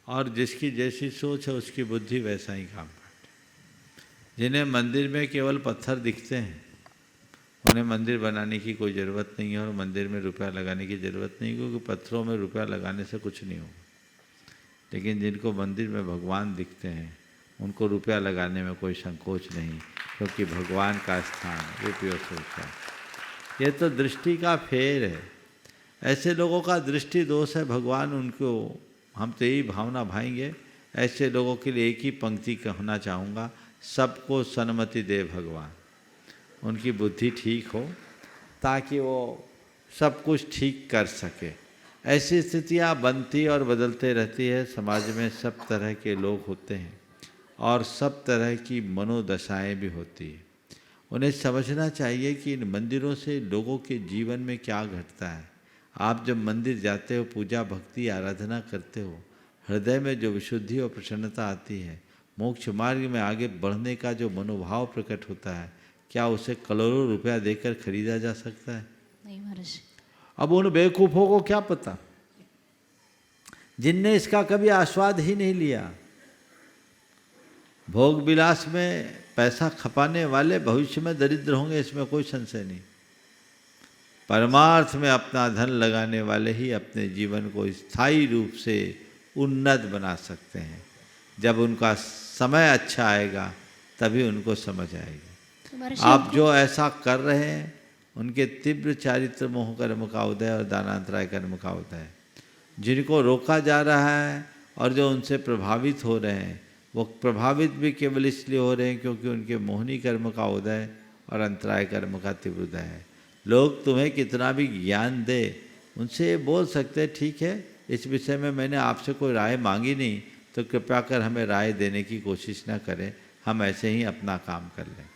और जिसकी जैसी सोच है उसकी बुद्धि वैसा ही काम करती है। जिन्हें मंदिर में केवल पत्थर दिखते हैं उन्हें मंदिर बनाने की कोई ज़रूरत नहीं है और मंदिर में रुपया लगाने की ज़रूरत नहीं, क्योंकि पत्थरों में रुपया लगाने से कुछ नहीं होगा। लेकिन जिनको मंदिर में भगवान दिखते हैं उनको रुपया लगाने में कोई संकोच नहीं, क्योंकि भगवान का स्थान रूपयों से ऊंचा है। ये तो दृष्टि का फेर है। ऐसे लोगों का दृष्टि दोष है, भगवान उनको, हम तो यही भावना भाएंगे। ऐसे लोगों के लिए एक ही पंक्ति कहना चाहूँगा, सबको सन्मति दे भगवान, उनकी बुद्धि ठीक हो ताकि वो सब कुछ ठीक कर सके। ऐसी स्थितियाँ बनती और बदलते रहती है। समाज में सब तरह के लोग होते हैं और सब तरह की मनोदशाएं भी होती है। उन्हें समझना चाहिए कि इन मंदिरों से लोगों के जीवन में क्या घटता है। आप जब मंदिर जाते हो, पूजा भक्ति आराधना करते हो, हृदय में जो विशुद्धि और प्रसन्नता आती है, मोक्ष मार्ग में आगे बढ़ने का जो मनोभाव प्रकट होता है, क्या उसे करोड़ों रुपया देकर खरीदा जा सकता है? नहीं महाराज। अब उन बेवकूफ़ों को क्या पता जिनने इसका कभी आस्वाद ही नहीं लिया। भोग विलास में पैसा खपाने वाले भविष्य में दरिद्र होंगे, इसमें कोई संशय नहीं। परमार्थ में अपना धन लगाने वाले ही अपने जीवन को स्थायी रूप से उन्नत बना सकते हैं। जब उनका समय अच्छा आएगा तभी उनको समझ आएगी। आप जो ऐसा कर रहे हैं उनके तीव्र चारित्र मोह कर्म का उदय और दानांतराय कर्म का उदय। जिनको रोका जा रहा है और जो उनसे प्रभावित हो रहे हैं, वो प्रभावित भी केवल इसलिए हो रहे हैं क्योंकि उनके मोहनी कर्म का उदय और अंतराय कर्म का तीव्र उदय है। लोग तुम्हें कितना भी ज्ञान दे, उनसे बोल सकते हैं ठीक है, इस विषय में मैंने आपसे कोई राय मांगी नहीं, तो कृपया कर हमें राय देने की कोशिश न करें, हम ऐसे ही अपना काम कर लें।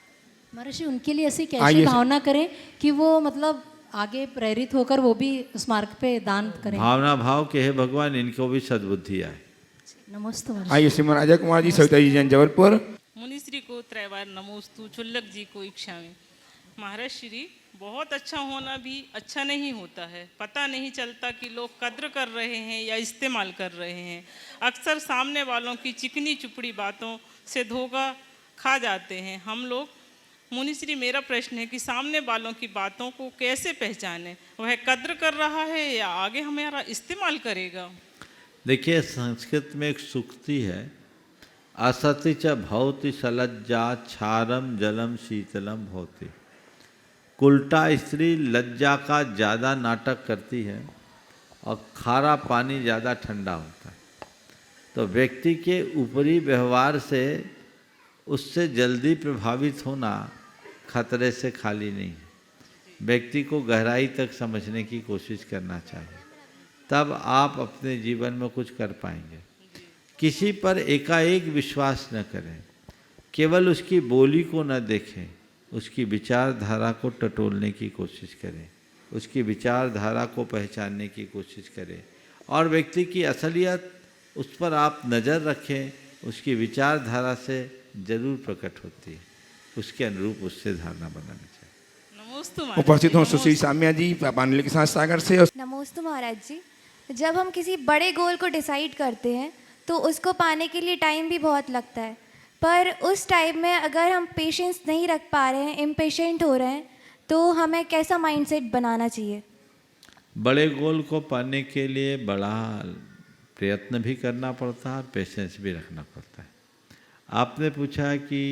महर्षि, उनके लिए ऐसी कैसे भावना करें कि वो मतलब आगे प्रेरित होकर वो भी उस मार्ग पे दान करें? भावना भाव के है भगवान, इनको भी सद्बुद्धि आए। नमस्ते। आइए श्रीमान राजा कुमार जी, सविता जी जैन जबलपुर। मुनिश्री को त्रैवार नमोस्तु, चुल्लक जी को इच्छा में। महाराज श्री, बहुत अच्छा होना भी अच्छा नहीं होता है। पता नहीं चलता कि लोग कद्र कर रहे हैं या इस्तेमाल कर रहे हैं। अक्सर सामने वालों की चिकनी चुपड़ी बातों से धोखा खा जाते हैं हम लोग। मुनिश्री, मेरा प्रश्न है कि सामने वालों की बातों को कैसे पहचानें? वह कद्र कर रहा है या आगे हमारा इस्तेमाल करेगा? देखिए, संस्कृत में एक सूक्ति है, असति च भवति सलज्जा क्षारम जलम शीतलम भवति। उल्टा स्त्री लज्जा का ज़्यादा नाटक करती है और खारा पानी ज़्यादा ठंडा होता है। तो व्यक्ति के ऊपरी व्यवहार से उससे जल्दी प्रभावित होना खतरे से खाली नहीं है। व्यक्ति को गहराई तक समझने की कोशिश करना चाहिए, तब आप अपने जीवन में कुछ कर पाएंगे। किसी पर एकाएक विश्वास न करें, केवल उसकी बोली को न देखें, उसकी विचारधारा को टटोलने की कोशिश करें, उसकी विचारधारा को पहचानने की कोशिश करें और व्यक्ति की असलियत उस पर आप नज़र रखें। उसकी विचारधारा से जरूर प्रकट होती है, उसके अनुरूप उससे धारणा बनानी चाहिए। उपस्थित हों सुश्री साम्या जी पापानली के साथ सागर से। नमोस्तु महाराज जी। जब हम किसी बड़े गोल को डिसाइड करते हैं तो उसको पाने के लिए टाइम भी बहुत लगता है, पर उस टाइम में अगर हम पेशेंस नहीं रख पा रहे हैं, इम्पेशेंट हो रहे हैं, तो हमें कैसा माइंडसेट बनाना चाहिए? बड़े गोल को पाने के लिए बड़ा प्रयत्न भी करना पड़ता है और पेशेंस भी रखना पड़ता है। आपने पूछा कि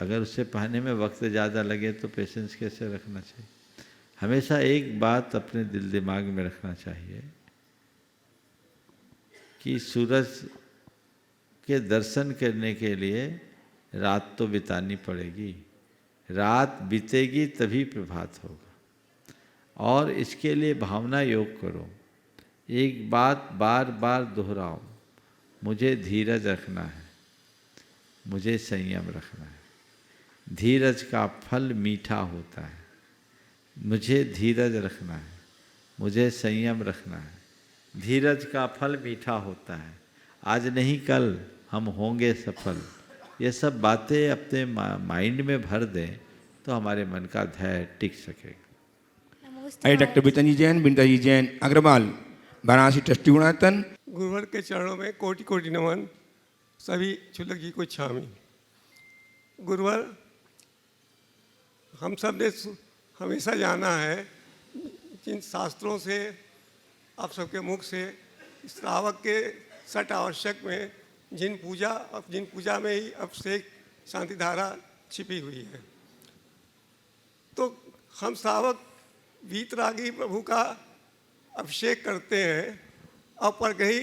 अगर उसे पाने में वक्त ज़्यादा लगे तो पेशेंस कैसे रखना चाहिए। हमेशा एक बात अपने दिल दिमाग में रखना चाहिए कि सूरज के दर्शन करने के लिए रात तो बितानी पड़ेगी, रात बीतेगी तभी प्रभात होगा। और इसके लिए भावना योग करो, एक बात बार बार दोहराओ, मुझे धीरज रखना है, मुझे संयम रखना है। धीरज का फल मीठा होता है। मुझे धीरज रखना है, मुझे संयम रखना है। धीरज का फल मीठा होता है। आज नहीं कल हम होंगे सफल। ये सब बातें अपने माइंड में भर दें तो हमारे मन का धैर्य टिक सकेगा। डॉक्टर बितन जी जैन, बिंदा जी जैन अग्रवाल, वाराणसी ट्रस्टी गुणायतन। गुरुवर के चरणों में कोटि कोटि नमन। सभी क्षुल्लक जी को छामी। गुरुवर, हम सब ने हमेशा जाना है जिन शास्त्रों से आप सबके मुख से श्रावक के सट आवश्यक में जिन पूजा में ही अभिषेक शांति धारा छिपी हुई है, तो हम श्रावक वीतरागी प्रभु का अभिषेक करते हैं और परग्रही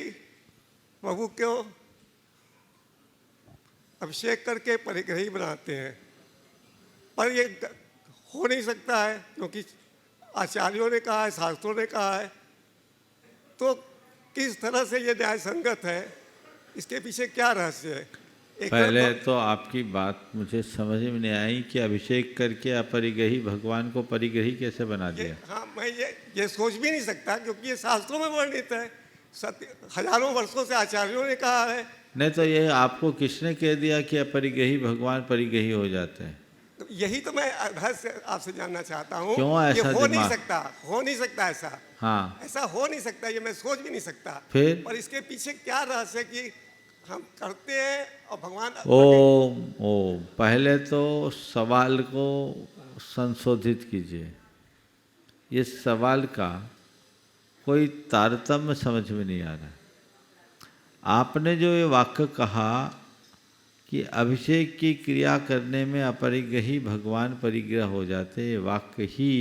प्रभु को अभिषेक करके परिग्रही बनाते हैं। पर ये हो नहीं सकता है क्योंकि आचार्यों ने कहा है, शास्त्रों ने कहा है। तो किस तरह से ये न्याय संगत है, इसके पीछे क्या रहस्य है? पहले तो आपकी बात मुझे समझ में नहीं आई कि अभिषेक करके अपरिग्रही भगवान को परिग्रही कैसे बना दिया। हाँ, मैं ये सोच भी नहीं सकता क्योंकि ये शास्त्रों में वर्णित है। हजारों वर्षों से आचार्यों ने कहा है। नहीं तो ये आपको किसने कह दिया कि अपरिग्रही भगवान परिग्रही हो जाते हैं? तो यही तो मैं आपसे जानना चाहता हूँ। क्यों ऐसा ये हो नहीं सकता ऐसा। हाँ, ऐसा हो नहीं सकता, ये मैं सोच भी नहीं सकता। फिर पर इसके पीछे क्या रहस्य कि हम करते हैं और भगवान ओम पहले तो सवाल को संशोधित कीजिए। ये सवाल का कोई तारतम्य समझ में नहीं आ रहा। आपने जो ये वाक्य कहा कि अभिषेक की क्रिया करने में अपरिग्रही भगवान परिग्रह हो जाते, ये वाक्य ही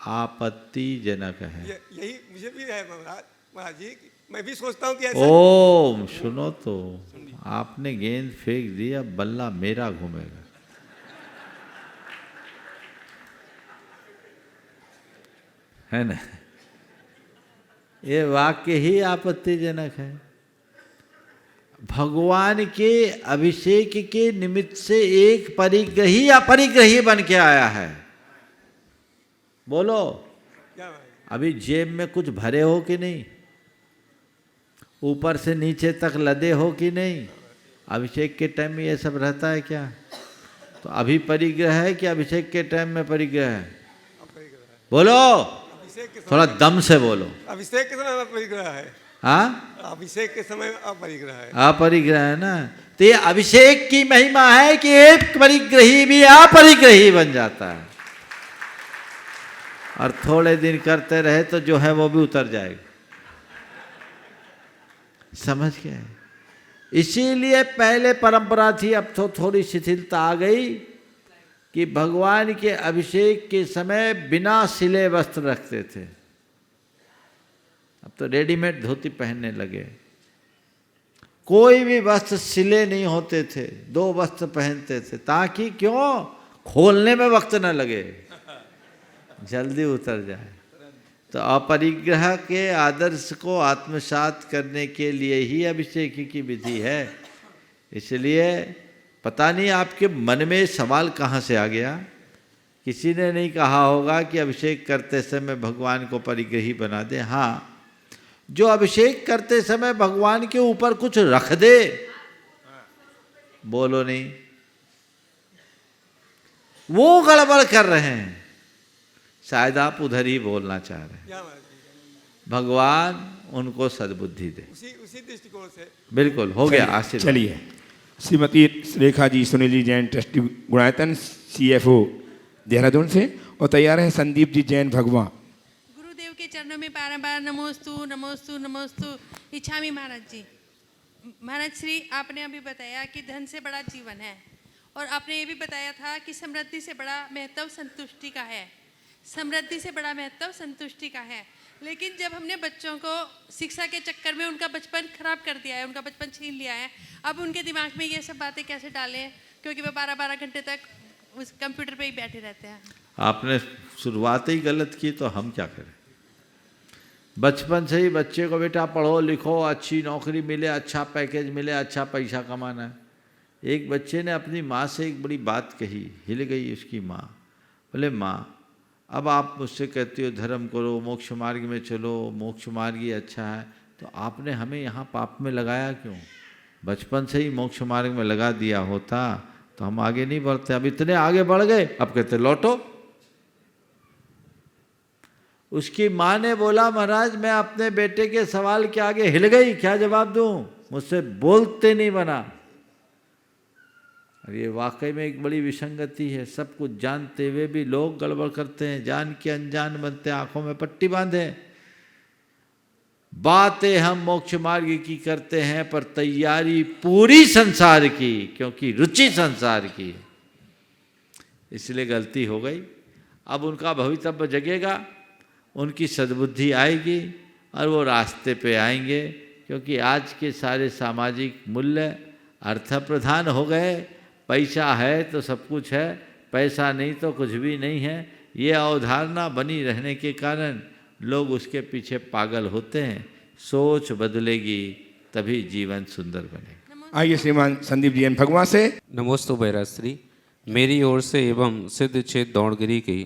आपत्तिजनक है। यही मुझे भी है महाराज जी, मैं भी सोचता हूँ कि ऐसा। ओम सुनो तो, आपने गेंद फेंक दी, अब बल्ला मेरा घूमेगा। है ना? ये वाक्य ही आपत्तिजनक है। भगवान के अभिषेक के निमित्त से एक परिग्रही अपरिग्रही बन के आया है। बोलो, अभी जेब में कुछ भरे हो कि नहीं? ऊपर से नीचे तक लदे हो कि नहीं? अभिषेक के टाइम में ये सब रहता है क्या? तो अभी परिग्रह है कि अभिषेक के टाइम में परिग्रह है? बोलो, थोड़ा दम से बोलो। अभिषेक के समय परिग्रह है। हाँ, अभिषेक के समय अपरिग्रह है। अपरिग्रह है ना? तो ये अभिषेक की महिमा है कि एक परिग्रही भी अपरिग्रही बन जाता है, और थोड़े दिन करते रहे तो जो है वो भी उतर जाएगा। समझ गए? इसीलिए पहले परंपरा थी, अब तो थोड़ी शिथिलता आ गई कि भगवान के अभिषेक के समय बिना सिले वस्त्र रखते थे। अब तो रेडीमेड धोती पहनने लगे। कोई भी वस्त्र सिले नहीं होते थे, 2 वस्त्र पहनते थे, ताकि क्यों? खोलने में वक्त न लगे, जल्दी उतर जाए। तो अपरिग्रह के आदर्श को आत्मसात करने के लिए ही अभिषेक की विधि है। इसलिए पता नहीं आपके मन में सवाल कहाँ से आ गया। किसी ने नहीं कहा होगा कि अभिषेक करते समय भगवान को परिग्रही बना दे। हाँ, जो अभिषेक करते समय भगवान के ऊपर कुछ रख दे, बोलो नहीं, वो गड़बड़ कर रहे हैं। शायद आप उधर ही बोलना चाह रहे हैं। भगवान उनको सद्बुद्धि दे। उसी दृष्टिकोण से बिल्कुल हो गया। आशीर्वाद। चलिए, श्रीमती रेखा जी सुनील जी जैन ट्रस्टी गुणायतन CFO देहरादून से, और तैयार हैं संदीप जी जैन भगवान। गुरुदेव के चरणों में बारंबार नमोस्तु नमोस्तु नमोस्तु इच्छामी महाराज जी। महाराज श्री, आपने अभी बताया कि धन से बड़ा जीवन है, और आपने ये भी बताया था कि समृद्धि से बड़ा महत्व संतुष्टि का है। समृद्धि से बड़ा महत्व संतुष्टि का है, लेकिन जब हमने बच्चों को शिक्षा के चक्कर में उनका बचपन खराब कर दिया है, उनका बचपन छीन लिया है, अब उनके दिमाग में ये सब बातें कैसे डालें, क्योंकि वे 12-12 घंटे तक उस कंप्यूटर पे ही बैठे रहते हैं। आपने शुरुआत ही गलत की तो हम क्या करें। बचपन से ही बच्चे को बेटा पढ़ो लिखो, अच्छी नौकरी मिले, अच्छा पैकेज मिले, अच्छा पैसा कमाना है। एक बच्चे ने अपनी माँ से एक बड़ी बात कही, हिल गई उसकी माँ। बोले माँ, अब आप मुझसे कहते हो धर्म करो, मोक्ष मार्ग में चलो, मोक्ष मार्ग ही अच्छा है, तो आपने हमें यहाँ पाप में लगाया क्यों? बचपन से ही मोक्ष मार्ग में लगा दिया होता तो हम आगे नहीं बढ़ते। अब इतने आगे बढ़ गए, अब कहते लौटो। उसकी माँ ने बोला महाराज मैं अपने बेटे के सवाल के आगे हिल गई, क्या जवाब दूं, मुझसे बोलते नहीं बना। और ये वाकई में एक बड़ी विसंगति है। सब कुछ जानते हुए भी लोग गड़बड़ करते हैं, जान के अनजान बनते हैं, आंखों में पट्टी बांधे। बातें हम मोक्ष मार्ग की करते हैं पर तैयारी पूरी संसार की, क्योंकि रुचि संसार की, इसलिए गलती हो गई। अब उनका भवितव्य जगेगा, उनकी सद्बुद्धि आएगी और वो रास्ते पे आएंगे, क्योंकि आज के सारे सामाजिक मूल्य अर्थ प्रधान हो गए। पैसा है तो सब कुछ है, पैसा नहीं तो कुछ भी नहीं है, ये अवधारणा बनी रहने के कारण लोग उसके पीछे पागल होते हैं। सोच बदलेगी तभी जीवन सुंदर बनेगा। आइए श्रीमान संदीप जी भगवान से। नमोस्तु भैराश्री, मेरी ओर से एवं सिद्ध क्षेत्र दौड़गिरी की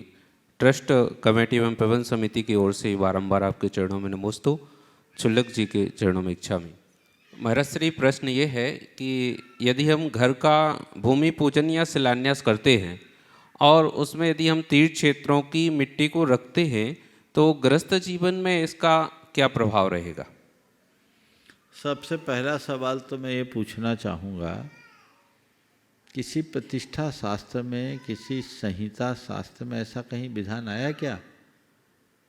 ट्रस्ट कमेटी एवं प्रबंध समिति की ओर से बारंबार आपके चरणों में नमोस्तु, चुल्लक जी के चरणों में इच्छामी। महाराज, प्रश्न ये है कि यदि हम घर का भूमि पूजन या शिलान्यास करते हैं और उसमें यदि हम तीर्थ क्षेत्रों की मिट्टी को रखते हैं तो गृहस्थ जीवन में इसका क्या प्रभाव रहेगा? सबसे पहला सवाल तो मैं ये पूछना चाहूँगा, किसी प्रतिष्ठा शास्त्र में, किसी संहिता शास्त्र में ऐसा कहीं विधान आया क्या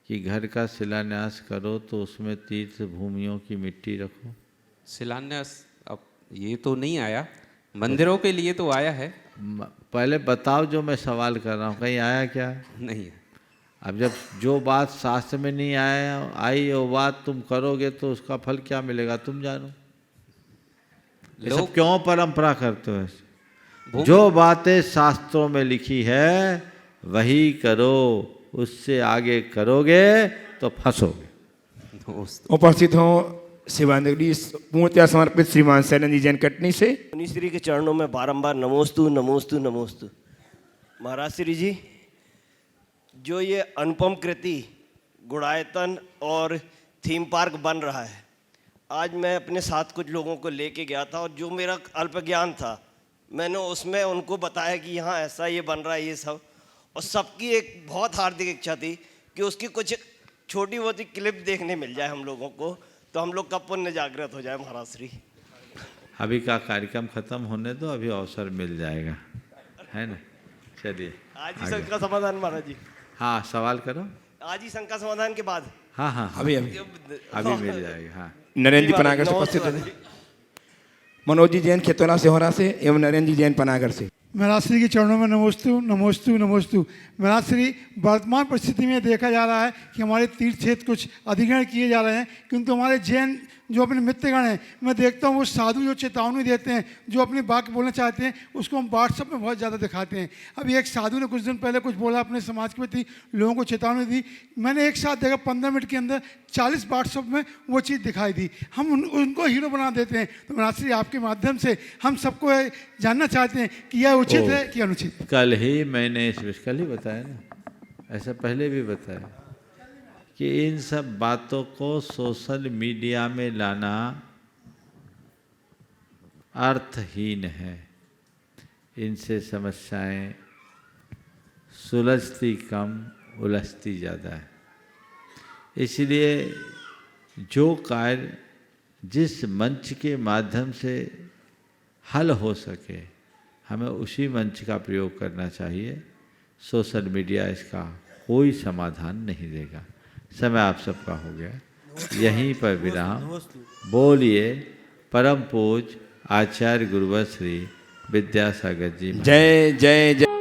कि घर का शिलान्यास करो तो उसमें तीर्थ भूमियों की मिट्टी रखो? शिलान्यास अब ये तो नहीं आया, मंदिरों के लिए तो आया है। पहले बताओ जो मैं सवाल कर रहा हूँ, कहीं आया क्या? नहीं है। अब जब जो बात शास्त्र में नहीं आया आई वो बात तुम करोगे तो उसका फल क्या मिलेगा तुम जानो। ये सब क्यों परंपरा करते हो ऐसे? जो बातें शास्त्रों में लिखी है वही करो, उससे आगे करोगे तो फंसोगे। उपस्थित हो शिवानंदी पूर्णतया समर्पित श्रीमान सैनन जी जैन कटनी से। मुनिश्री के चरणों में बारंबार नमोस्तु नमोस्तु नमोस्तु। महाराज श्री जी, जो ये अनुपम कृति गुड़ायतन और थीम पार्क बन रहा है, आज मैं अपने साथ कुछ लोगों को लेके गया था और जो मेरा अल्प ज्ञान था मैंने उसमें उनको बताया कि यहाँ ऐसा ये बन रहा है ये सब, और सबकी एक बहुत हार्दिक इच्छा थी कि उसकी कुछ छोटी मोटी क्लिप देखने मिल जाए हम लोगों को, तो हम लोग का पुण्य जागृत हो जाए। महाराज श्री, अभी का कार्यक्रम खत्म होने दो, अभी अवसर मिल जाएगा, है ना? चलिए आज ही शंका समाधान महाराज जी। हाँ सवाल करो। आज ही शंका समाधान के बाद। हाँ हाँ अभी मिल जाएगा। हाँ नरेंद्र जी पनागर से उपस्थित हैं। मनोज जी जैन खेतौना सिहोरा से एवं नरेंद्र जी जैन पनागर से। महाराज श्री के चरणों में नमोस्तु नमोस्तु नमोस्तु। महाराज श्री, वर्तमान परिस्थिति में देखा जा रहा है कि हमारे तीर्थ क्षेत्र कुछ अधिग्रहण किए जा रहे हैं, किंतु हमारे जैन जो अपने मित्रगण हैं, मैं देखता हूँ वो साधु जो चेतावनी देते हैं, जो अपनी बात बोलना चाहते हैं, उसको हम व्हाट्सएप में बहुत ज़्यादा दिखाते हैं। अभी एक साधु ने कुछ दिन पहले कुछ बोला, अपने समाज के प्रति लोगों को चेतावनी दी, मैंने एक साथ देखा 15 मिनट के अंदर 40 व्हाट्सएप में वो चीज़ दिखाई दी। हम उनको हीरो बना देते हैं। तो महाराज श्री, आपके माध्यम से हम सबको जानना चाहते हैं कि यह उचित है कि अनुचित। कल ही मैंने कल ही बताया ना, ऐसा पहले भी बताया कि इन सब बातों को सोशल मीडिया में लाना अर्थहीन है। इनसे समस्याएं सुलझती कम, उलझती ज़्यादा है। इसलिए जो कार्य जिस मंच के माध्यम से हल हो सके, हमें उसी मंच का प्रयोग करना चाहिए। सोशल मीडिया इसका कोई समाधान नहीं देगा। समय आप सबका हो गया, यहीं पर विराम। बोलिए परम पूज आचार्य गुरुवर श्री विद्यासागर जी। जय जय जय।